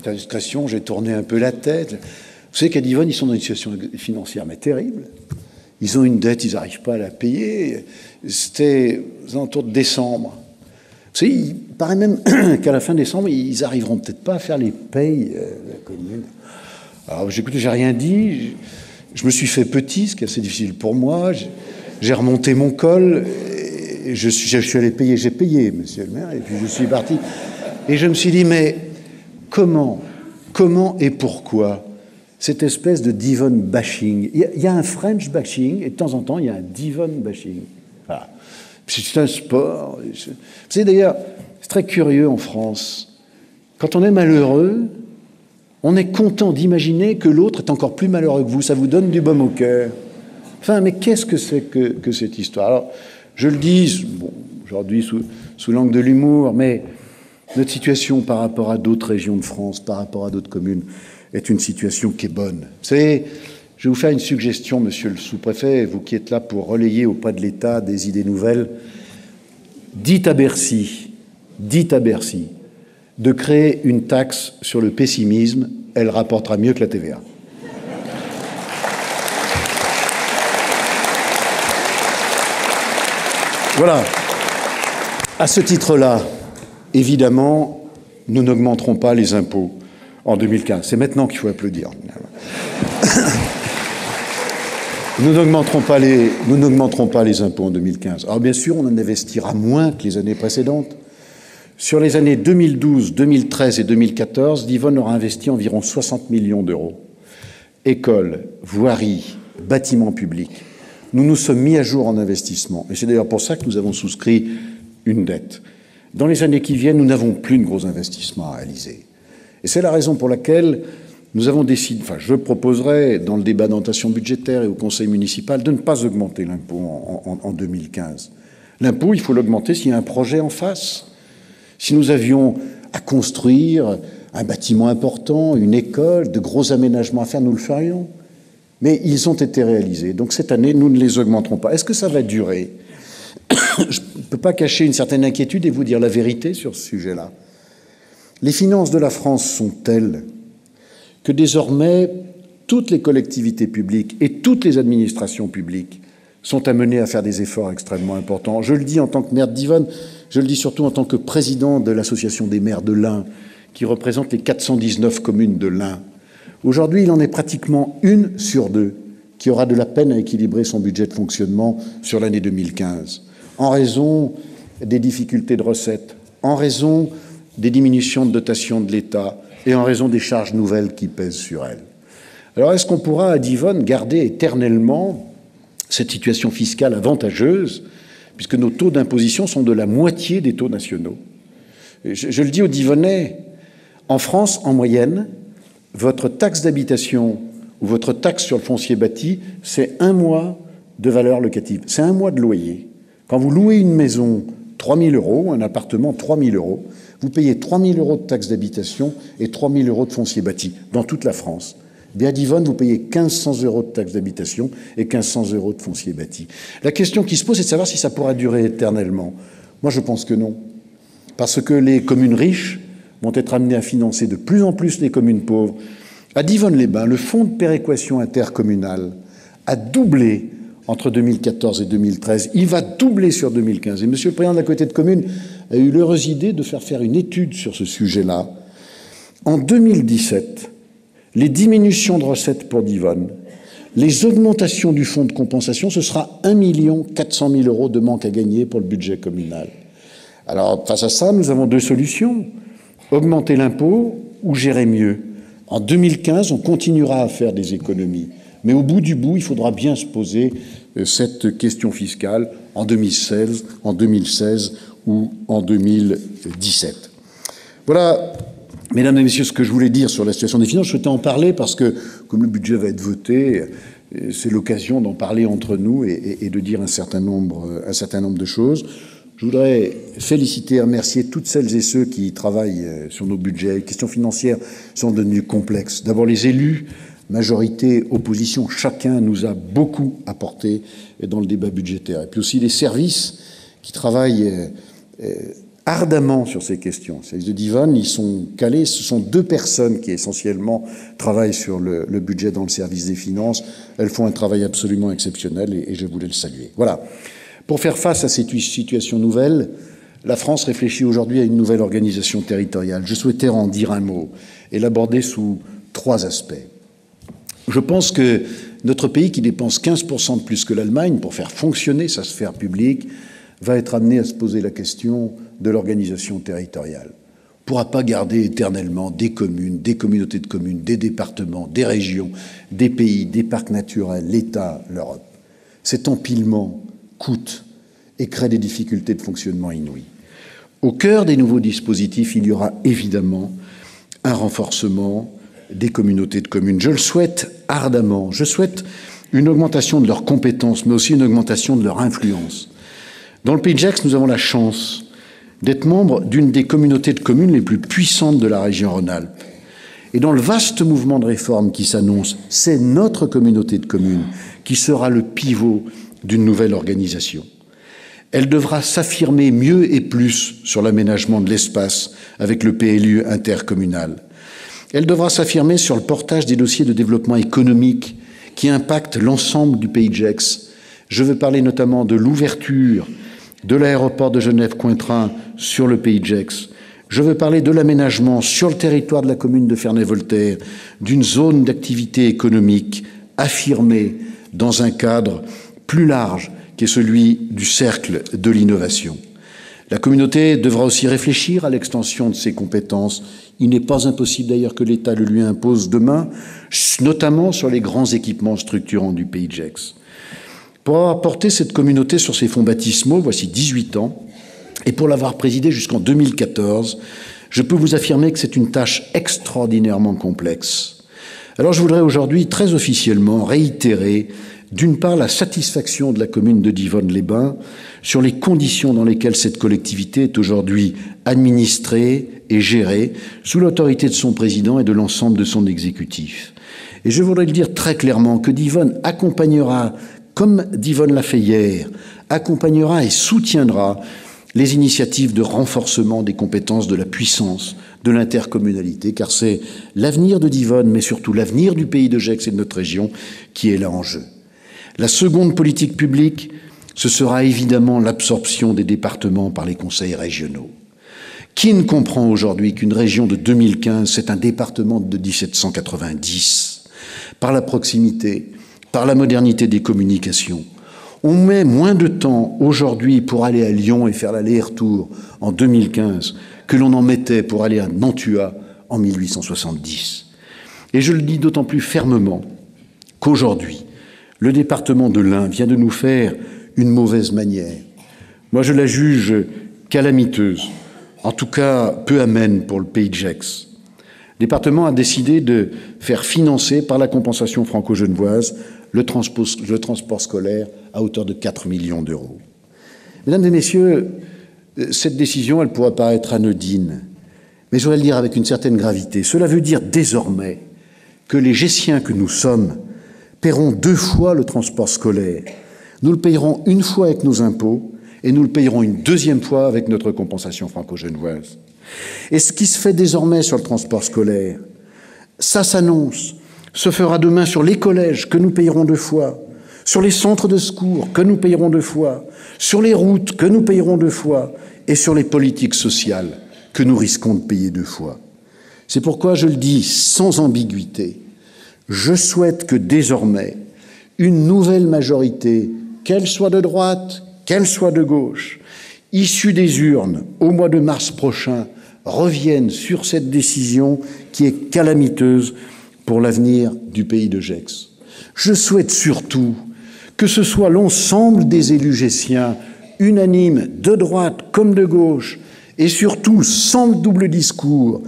la discrétion, j'ai tourné un peu la tête. Vous savez qu'à Divonne, ils sont dans une situation financière mais terrible. Ils ont une dette, ils n'arrivent pas à la payer. C'était aux alentours de décembre. Vous savez, il paraît même qu'à la fin décembre, ils arriveront peut-être pas à faire les payes de la commune. Alors, écoutez, j'ai rien dit. Je me suis fait petit, ce qui est assez difficile pour moi. J'ai remonté mon col. Et je suis allé payer. J'ai payé, monsieur le maire, et puis je suis parti. Et je me suis dit, mais comment et pourquoi cette espèce de Divonne bashing? Il y a un French bashing, et de temps en temps, il y a un Divonne bashing. Voilà. C'est un sport. Vous savez, d'ailleurs, c'est très curieux en France. Quand on est malheureux, on est content d'imaginer que l'autre est encore plus malheureux que vous. Ça vous donne du baume au cœur. Enfin, mais qu'est-ce que c'est que cette histoire? Alors, je le dis, bon, aujourd'hui sous l'angle de l'humour, mais notre situation par rapport à d'autres régions de France, par rapport à d'autres communes, est une situation qui est bonne. Vous savez, je vais vous faire une suggestion, monsieur le sous-préfet, vous qui êtes là pour relayer auprès de l'État des idées nouvelles. Dites à Bercy de créer une taxe sur le pessimisme, elle rapportera mieux que la TVA. Voilà. À ce titre-là, évidemment, nous n'augmenterons pas les impôts en 2015. C'est maintenant qu'il faut applaudir. Nous n'augmenterons pas les impôts en 2015. Alors bien sûr, on en investira moins que les années précédentes. Sur les années 2012, 2013 et 2014, Divonne aura investi environ 60 millions d'euros. Écoles, voiries, bâtiments publics. Nous nous sommes mis à jour en investissement. Et c'est d'ailleurs pour ça que nous avons souscrit une dette. Dans les années qui viennent, nous n'avons plus de gros investissements à réaliser. Et c'est la raison pour laquelle nous avons décidé, enfin je proposerai dans le débat d'orientation budgétaire et au conseil municipal de ne pas augmenter l'impôt en 2015. L'impôt, il faut l'augmenter s'il y a un projet en face. Si nous avions à construire un bâtiment important, une école, de gros aménagements à faire, nous le ferions. Mais ils ont été réalisés. Donc cette année, nous ne les augmenterons pas. Est-ce que ça va durer? Je ne peux pas cacher une certaine inquiétude et vous dire la vérité sur ce sujet-là. Les finances de la France sont telles que désormais, toutes les collectivités publiques et toutes les administrations publiques sont amenées à faire des efforts extrêmement importants. Je le dis en tant que maire de Divonne, je le dis surtout en tant que président de l'association des maires de l'Ain, qui représente les 419 communes de l'Ain. Aujourd'hui, il en est pratiquement 1 sur 2 qui aura de la peine à équilibrer son budget de fonctionnement sur l'année 2015, en raison des difficultés de recettes, en raison des diminutions de dotation de l'État et en raison des charges nouvelles qui pèsent sur elle. Alors, est-ce qu'on pourra, à Divonne, garder éternellement cette situation fiscale avantageuse, puisque nos taux d'imposition sont de la moitié des taux nationaux? Je le dis aux Divonnais, en France, en moyenne, votre taxe d'habitation ou votre taxe sur le foncier bâti, c'est 1 mois de valeur locative, c'est 1 mois de loyer. Quand vous louez une maison 3 000 €, un appartement 3 000 €, vous payez 3 000 € de taxe d'habitation et 3 000 € de foncier bâti dans toute la France. Bien à Divonne, vous payez 1 500 € de taxe d'habitation et 1 500 € de foncier bâti. La question qui se pose, c'est de savoir si ça pourra durer éternellement. Moi, je pense que non. Parce que les communes riches vont être amenées à financer de plus en plus les communes pauvres. À Divonne-les-Bains, le fonds de péréquation intercommunale a doublé entre 2014 et 2013. Il va doubler sur 2015. Et monsieur le président de la communauté de communes a eu l'heureuse idée de faire une étude sur ce sujet-là. En 2017, les diminutions de recettes pour Divonne, les augmentations du fonds de compensation, ce sera 1 400 000 € de manque à gagner pour le budget communal. Alors, face à ça, nous avons deux solutions. Augmenter l'impôt ou gérer mieux. En 2015, on continuera à faire des économies. Mais au bout du bout, il faudra bien se poser cette question fiscale en 2016 ou en 2017. Voilà, mesdames et messieurs, ce que je voulais dire sur la situation des finances. Je souhaitais en parler parce que, comme le budget va être voté, c'est l'occasion d'en parler entre nous et de dire un certain nombre de choses. Je voudrais féliciter et remercier toutes celles et ceux qui travaillent sur nos budgets. Les questions financières sont devenues complexes. D'abord les élus, majorité, opposition, chacun nous a beaucoup apporté dans le débat budgétaire. Et puis aussi les services qui travaillent ardemment sur ces questions. Les services de Divonne, ils sont calés. Ce sont deux personnes qui essentiellement travaillent sur le budget dans le service des finances. Elles font un travail absolument exceptionnel et je voulais le saluer. Voilà. Pour faire face à cette situation nouvelle, la France réfléchit aujourd'hui à une nouvelle organisation territoriale. Je souhaitais en dire un mot et l'aborder sous trois aspects. Je pense que notre pays, qui dépense 15% de plus que l'Allemagne pour faire fonctionner sa sphère publique, va être amené à se poser la question de l'organisation territoriale. On ne pourra pas garder éternellement des communes, des communautés de communes, des départements, des régions, des pays, des parcs naturels, l'État, l'Europe. Cet empilement coûte et crée des difficultés de fonctionnement inouïes. Au cœur des nouveaux dispositifs, il y aura évidemment un renforcement des communautés de communes. Je le souhaite ardemment. Je souhaite une augmentation de leurs compétences, mais aussi une augmentation de leur influence. Dans le Pays de Gex, nous avons la chance d'être membre d'une des communautés de communes les plus puissantes de la région Rhône-Alpes. Et dans le vaste mouvement de réforme qui s'annonce, c'est notre communauté de communes qui sera le pivot d'une nouvelle organisation. Elle devra s'affirmer mieux et plus sur l'aménagement de l'espace avec le PLU intercommunal. Elle devra s'affirmer sur le portage des dossiers de développement économique qui impactent l'ensemble du Pays de Gex. Je veux parler notamment de l'ouverture de l'aéroport de Genève-Cointrin sur le Pays de Gex. Je veux parler de l'aménagement sur le territoire de la commune de Ferney-Voltaire d'une zone d'activité économique affirmée dans un cadre plus large qui est celui du cercle de l'innovation. La communauté devra aussi réfléchir à l'extension de ses compétences. Il n'est pas impossible d'ailleurs que l'État le lui impose demain, notamment sur les grands équipements structurants du Pays de Gex. Pour avoir porté cette communauté sur ses fonds baptismaux, voici 18 ans, et pour l'avoir présidée jusqu'en 2014, je peux vous affirmer que c'est une tâche extraordinairement complexe. Alors je voudrais aujourd'hui très officiellement réitérer d'une part la satisfaction de la commune de Divonne-les-Bains sur les conditions dans lesquelles cette collectivité est aujourd'hui administrée et gérée sous l'autorité de son président et de l'ensemble de son exécutif. Et je voudrais le dire très clairement que Divonne accompagnera, comme Divonne l'a fait hier, accompagnera et soutiendra les initiatives de renforcement des compétences de la puissance de l'intercommunalité, car c'est l'avenir de Divonne, mais surtout l'avenir du Pays de Gex et de notre région qui est là en jeu. La seconde politique publique, ce sera évidemment l'absorption des départements par les conseils régionaux. Qui ne comprend aujourd'hui qu'une région de 2015, c'est un département de 1790, par la proximité, par la modernité des communications. On met moins de temps aujourd'hui pour aller à Lyon et faire l'aller-retour en 2015 que l'on en mettait pour aller à Nantua en 1870. Et je le dis d'autant plus fermement qu'aujourd'hui, le département de l'Ain vient de nous faire une mauvaise manière. Moi, je la juge calamiteuse, en tout cas peu amène pour le Pays de Gex. Le département a décidé de faire financer par la compensation franco-genevoise le transport scolaire à hauteur de 4 millions d'euros. Mesdames et messieurs, cette décision, elle pourrait paraître anodine, mais je voudrais le dire avec une certaine gravité. Cela veut dire désormais que les Gessiens que nous sommes paieront 2 fois le transport scolaire. Nous le payerons une fois avec nos impôts et nous le payerons une 2e fois avec notre compensation franco-genevoise. Et ce qui se fait désormais sur le transport scolaire, ça s'annonce, se fera demain sur les collèges que nous payerons 2 fois, sur les centres de secours que nous payerons 2 fois, sur les routes que nous payerons 2 fois et sur les politiques sociales que nous risquons de payer 2 fois. C'est pourquoi je le dis sans ambiguïté, je souhaite que désormais une nouvelle majorité, qu'elle soit de droite, qu'elle soit de gauche, issus des urnes au mois de mars prochain, reviennent sur cette décision qui est calamiteuse pour l'avenir du pays de Gex. Je souhaite surtout que ce soit l'ensemble des élus gessiens, unanimes, de droite comme de gauche, et surtout sans double discours,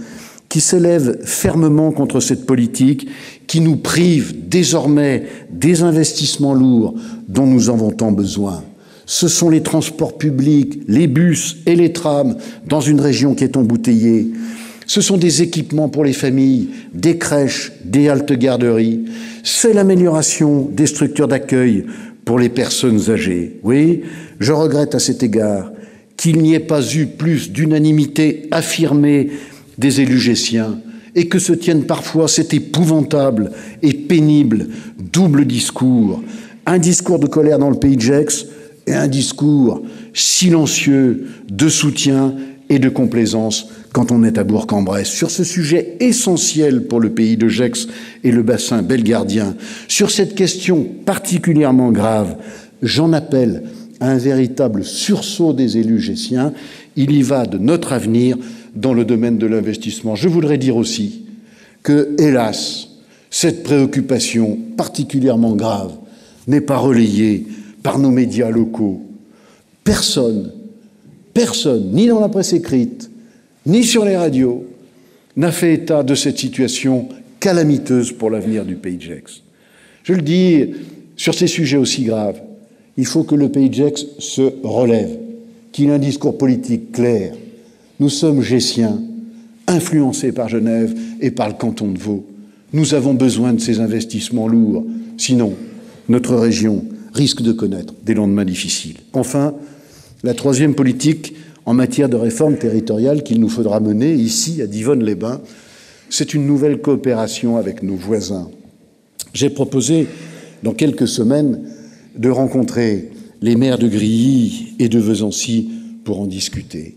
qui s'élèvent fermement contre cette politique qui nous prive désormais des investissements lourds dont nous avons tant besoin. Ce sont les transports publics, les bus et les trams dans une région qui est embouteillée. Ce sont des équipements pour les familles, des crèches, des haltes-garderies. C'est l'amélioration des structures d'accueil pour les personnes âgées. Oui, je regrette à cet égard qu'il n'y ait pas eu plus d'unanimité affirmée des élus gessiens et que se tiennent parfois cet épouvantable et pénible double discours. Un discours de colère dans le pays de Gex et un discours silencieux de soutien et de complaisance quand on est à Bourg-en-Bresse. Sur ce sujet essentiel pour le pays de Gex et le bassin belgardien, sur cette question particulièrement grave, j'en appelle à un véritable sursaut des élus gessiens. Il y va de notre avenir dans le domaine de l'investissement. Je voudrais dire aussi que, hélas, cette préoccupation particulièrement grave n'est pas relayée par nos médias locaux. Personne, ni dans la presse écrite, ni sur les radios, n'a fait état de cette situation calamiteuse pour l'avenir du pays de Gex. Je le dis, sur ces sujets aussi graves, il faut que le pays de Gex se relève, qu'il ait un discours politique clair. Nous sommes gessiens, influencés par Genève et par le canton de Vaud. Nous avons besoin de ces investissements lourds, sinon notre région risque de connaître des lendemains difficiles. Enfin, la troisième politique en matière de réforme territoriale qu'il nous faudra mener ici à Divonne-les-Bains, c'est une nouvelle coopération avec nos voisins. J'ai proposé, dans quelques semaines, de rencontrer les maires de Grilly et de Vezancy pour en discuter.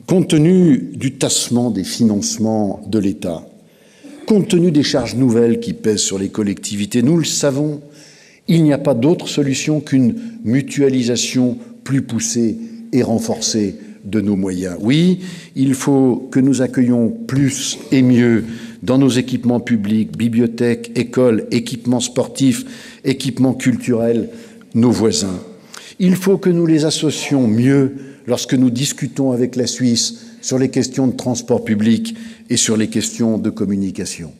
Compte tenu du tassement des financements de l'État, compte tenu des charges nouvelles qui pèsent sur les collectivités, nous le savons, il n'y a pas d'autre solution qu'une mutualisation plus poussée et renforcée de nos moyens. Oui, il faut que nous accueillions plus et mieux dans nos équipements publics, bibliothèques, écoles, équipements sportifs, équipements culturels, nos voisins. Il faut que nous les associons mieux lorsque nous discutons avec la Suisse sur les questions de transport public et sur les questions de communication.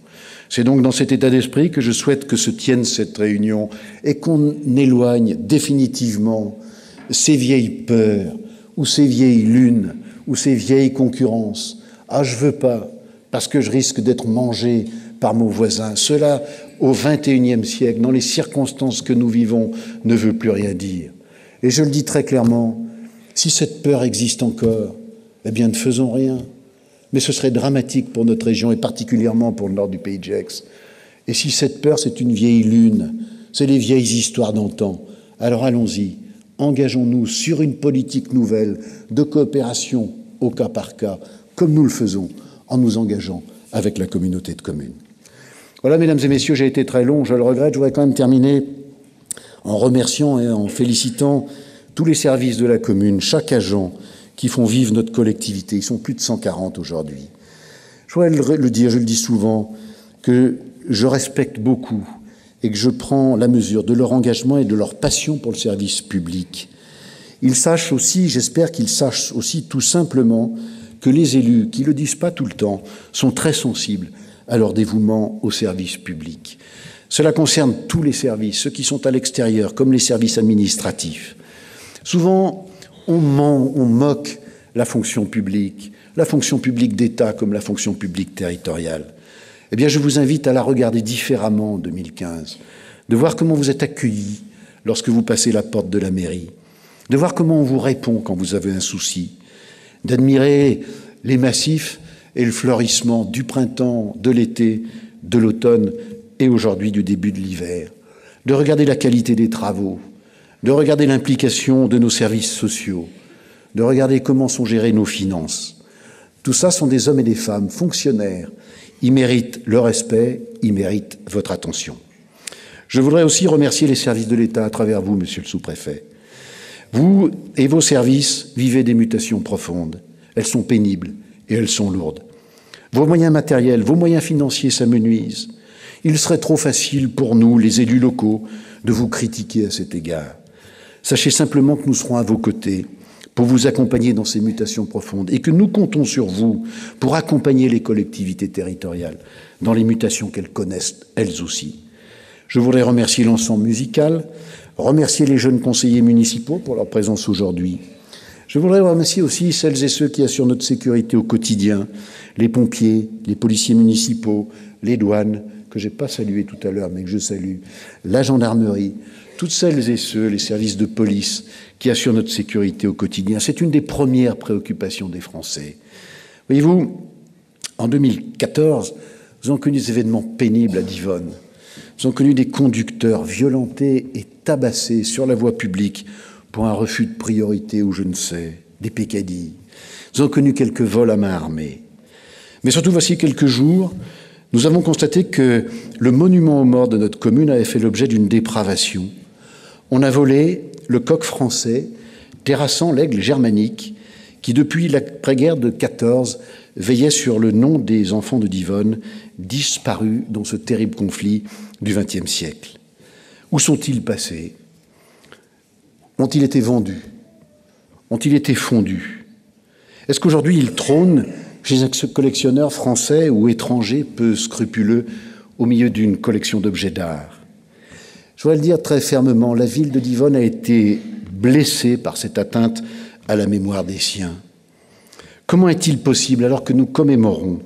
C'est donc dans cet état d'esprit que je souhaite que se tienne cette réunion et qu'on éloigne définitivement ces vieilles peurs ou ces vieilles lunes ou ces vieilles concurrences. Ah, je veux pas, parce que je risque d'être mangé par mon voisin. Cela, au XXIe siècle, dans les circonstances que nous vivons, ne veut plus rien dire. Et je le dis très clairement, si cette peur existe encore, eh bien, ne faisons rien. Mais ce serait dramatique pour notre région et particulièrement pour le nord du pays de Gex. Et si cette peur, c'est une vieille lune, c'est les vieilles histoires d'antan, alors allons-y, engageons-nous sur une politique nouvelle de coopération au cas par cas, comme nous le faisons en nous engageant avec la communauté de communes. Voilà, mesdames et messieurs, j'ai été très long, je le regrette. Je voudrais quand même terminer en remerciant et en félicitant tous les services de la commune, chaque agent qui font vivre notre collectivité. Ils sont plus de 140 aujourd'hui. Je voudrais le dire, je le dis souvent, que je respecte beaucoup et que je prends la mesure de leur engagement et de leur passion pour le service public. Ils sachent aussi, j'espère qu'ils sachent aussi tout simplement que les élus, qui ne le disent pas tout le temps, sont très sensibles à leur dévouement au service public. Cela concerne tous les services, ceux qui sont à l'extérieur, comme les services administratifs. Souvent, on moque la fonction publique d'État comme la fonction publique territoriale. Eh bien, je vous invite à la regarder différemment en 2015, de voir comment vous êtes accueillis lorsque vous passez la porte de la mairie, de voir comment on vous répond quand vous avez un souci, d'admirer les massifs et le fleurissement du printemps, de l'été, de l'automne et aujourd'hui du début de l'hiver, de regarder la qualité des travaux, de regarder l'implication de nos services sociaux, de regarder comment sont gérées nos finances. Tout ça sont des hommes et des femmes fonctionnaires. Ils méritent le respect, ils méritent votre attention. Je voudrais aussi remercier les services de l'État à travers vous, monsieur le sous-préfet. Vous et vos services vivez des mutations profondes. Elles sont pénibles et elles sont lourdes. Vos moyens matériels, vos moyens financiers s'amenuisent. Il serait trop facile pour nous, les élus locaux, de vous critiquer à cet égard. Sachez simplement que nous serons à vos côtés pour vous accompagner dans ces mutations profondes et que nous comptons sur vous pour accompagner les collectivités territoriales dans les mutations qu'elles connaissent elles aussi. Je voudrais remercier l'ensemble musical, remercier les jeunes conseillers municipaux pour leur présence aujourd'hui. Je voudrais remercier aussi celles et ceux qui assurent notre sécurité au quotidien, les pompiers, les policiers municipaux, les douanes, que je n'ai pas salué tout à l'heure, mais que je salue, la gendarmerie, toutes celles et ceux, les services de police qui assurent notre sécurité au quotidien. C'est une des premières préoccupations des Français. Voyez-vous, en 2014, nous avons connu des événements pénibles à Divonne. Nous avons connu des conducteurs violentés et tabassés sur la voie publique pour un refus de priorité ou je ne sais, des pécadilles. Nous avons connu quelques vols à main armée. Mais surtout, voici quelques jours, nous avons constaté que le monument aux morts de notre commune avait fait l'objet d'une dépravation. On a volé le coq français terrassant l'aigle germanique qui, depuis l'après-guerre de 14, veillait sur le nom des enfants de Divonne disparus dans ce terrible conflit du XXe siècle. Où sont-ils passés? Ont-ils été vendus? Ont-ils été fondus? Est-ce qu'aujourd'hui ils trônent chez un collectionneur français ou étranger peu scrupuleux au milieu d'une collection d'objets d'art? Je voudrais le dire très fermement, la ville de Divonne a été blessée par cette atteinte à la mémoire des siens. Comment est-il possible, alors que nous commémorons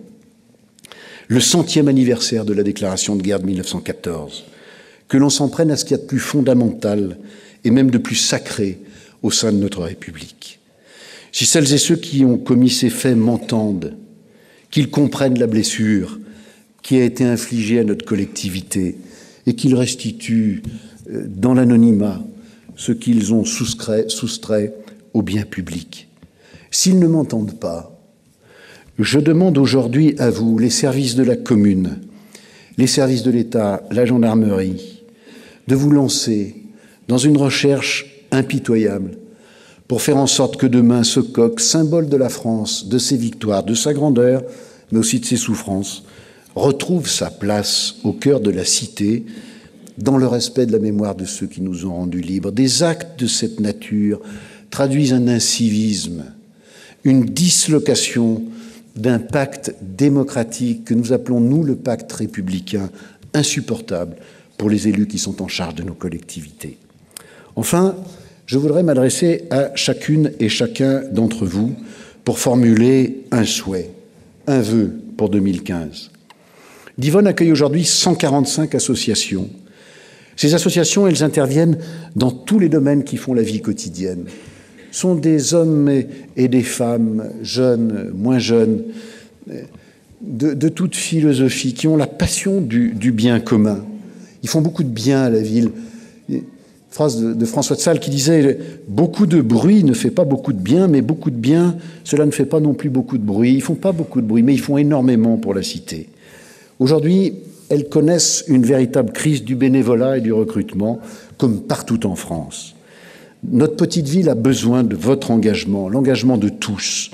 le 100e anniversaire de la déclaration de guerre de 1914, que l'on s'en prenne à ce qu'il y a de plus fondamental et même de plus sacré au sein de notre République? Si celles et ceux qui ont commis ces faits m'entendent, qu'ils comprennent la blessure qui a été infligée à notre collectivité et qu'ils restituent dans l'anonymat ce qu'ils ont soustrait au bien public. S'ils ne m'entendent pas, je demande aujourd'hui à vous, les services de la commune, les services de l'État, la gendarmerie, de vous lancer dans une recherche impitoyable pour faire en sorte que demain, ce coq, symbole de la France, de ses victoires, de sa grandeur, mais aussi de ses souffrances, retrouve sa place au cœur de la cité, dans le respect de la mémoire de ceux qui nous ont rendus libres. Des actes de cette nature traduisent un incivisme, une dislocation d'un pacte démocratique que nous appelons, nous, le pacte républicain, insupportable pour les élus qui sont en charge de nos collectivités. Enfin, je voudrais m'adresser à chacune et chacun d'entre vous pour formuler un souhait, un vœu pour 2015. Divonne accueille aujourd'hui 145 associations. Ces associations, elles interviennent dans tous les domaines qui font la vie quotidienne. Ce sont des hommes et des femmes, jeunes, moins jeunes, de toute philosophie, qui ont la passion du bien commun. Ils font beaucoup de bien à la ville. Une phrase de François de Sales qui disait « Beaucoup de bruit ne fait pas beaucoup de bien, mais beaucoup de bien, cela ne fait pas non plus beaucoup de bruit. » Ils ne font pas beaucoup de bruit, mais ils font énormément pour la cité. Aujourd'hui, elles connaissent une véritable crise du bénévolat et du recrutement, comme partout en France. Notre petite ville a besoin de votre engagement, l'engagement de tous.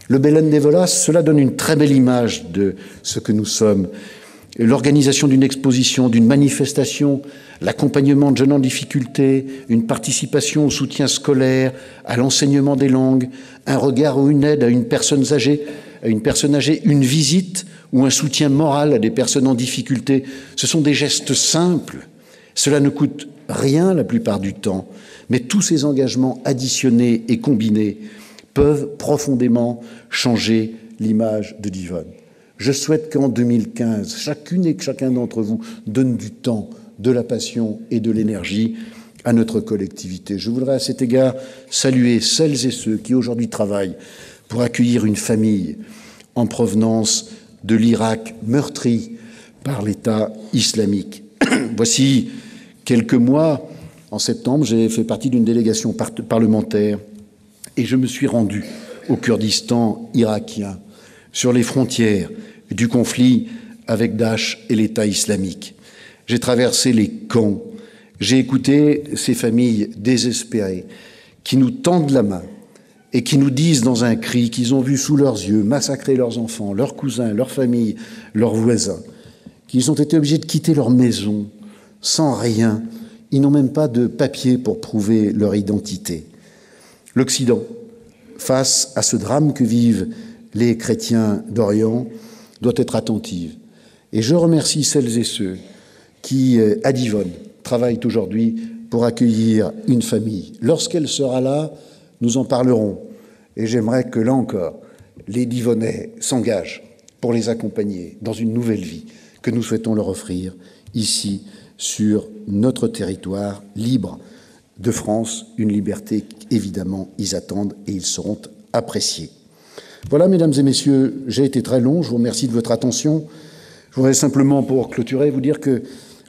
Le bénévolat, cela donne une très belle image de ce que nous sommes. L'organisation d'une exposition, d'une manifestation, l'accompagnement de jeunes en difficulté, une participation au soutien scolaire, à l'enseignement des langues, un regard ou une aide à une personne âgée, une visite ou un soutien moral à des personnes en difficulté. Ce sont des gestes simples. Cela ne coûte rien la plupart du temps, mais tous ces engagements additionnés et combinés peuvent profondément changer l'image de Divonne. Je souhaite qu'en 2015, chacune et chacun d'entre vous donne du temps, de la passion et de l'énergie à notre collectivité. Je voudrais à cet égard saluer celles et ceux qui aujourd'hui travaillent pour accueillir une famille en provenance de l'Irak meurtri par l'État islamique. Voici quelques mois, en septembre, j'ai fait partie d'une délégation parlementaire et je me suis rendu au Kurdistan irakien, sur les frontières du conflit avec Daesh et l'État islamique. J'ai traversé les camps, j'ai écouté ces familles désespérées qui nous tendent la main et qui nous disent dans un cri qu'ils ont vu sous leurs yeux massacrer leurs enfants, leurs cousins, leurs familles, leurs voisins, qu'ils ont été obligés de quitter leur maison sans rien. Ils n'ont même pas de papier pour prouver leur identité. L'Occident, face à ce drame que vivent les chrétiens d'Orient, doit être attentive. Et je remercie celles et ceux qui, à Divonne, travaillent aujourd'hui pour accueillir une famille. Lorsqu'elle sera là, nous en parlerons. Et j'aimerais que, là encore, les Divonnais s'engagent pour les accompagner dans une nouvelle vie que nous souhaitons leur offrir ici, sur notre territoire libre de France, une liberté qu'évidemment ils attendent et ils seront appréciés. Voilà, mesdames et messieurs, j'ai été très long, je vous remercie de votre attention. Je voudrais simplement, pour clôturer, vous dire que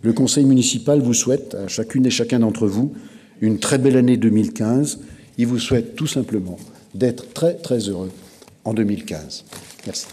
le Conseil municipal vous souhaite, à chacune et chacun d'entre vous, une très belle année 2015. Il vous souhaite tout simplement d'être très, très heureux en 2015. Merci.